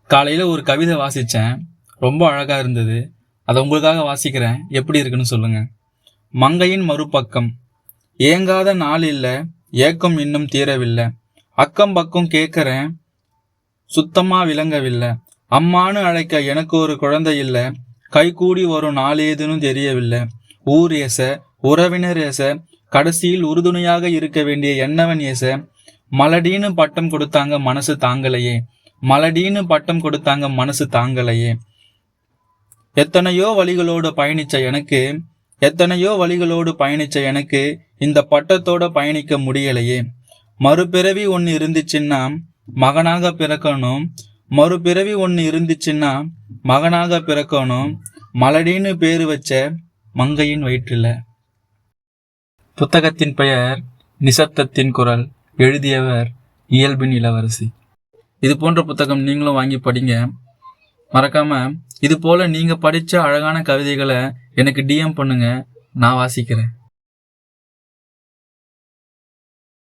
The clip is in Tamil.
காலையில் ஒரு கவிதை வாசித்தேன், ரொம்ப அழகாக இருந்தது. அதை உங்களுக்காக வாசிக்கிறேன், எப்படி இருக்குன்னு சொல்லுங்கள். மங்கையின் மறுபக்கம். ஏங்காத நாள் இல்லை, ஏக்கம் இன்னும் தீரவில்லை. அக்கம் பக்கம் கேட்குறேன், சுத்தமாக விளங்கவில்லை. அம்மானு அழைக்க எனக்கு ஒரு குழந்தை இல்லை. கைகூடி வரும் நாள் ஏதுன்னு தெரியவில்லை. ஊர் ஏச, உறவினர் ஏச, கடைசியில் உறுதுணையாக இருக்க வேண்டிய என்னவன் ஏச. மலடின்னு பட்டம் கொடுத்தாங்க, மனசு தாங்கலையே. மலடின்னு பட்டம் கொடுத்தாங்க, மனசு தாங்கலையே. எத்தனையோ வழிகளோடு பயணிச்ச எனக்கு இந்த பட்டத்தோட பயணிக்க முடியலையே. மறுபிறவி ஒன்று இருந்துச்சுன்னா மகனாக பிறக்கணும். மலடின்னு பேரு வச்ச மங்கையின் வயிற்றில. புத்தகத்தின் பெயர் நிசப்தத்தின் குரல். எழுதியவர் இயல்பின் இளவரசி. இது போன்ற புத்தகம் நீங்களும் வாங்கி படிங்க. மறக்காம இது போல நீங்க படிச்ச அழகான கவிதைகளை எனக்கு டிஎம் பண்ணுங்க, நான் வாசிக்கிறேன்.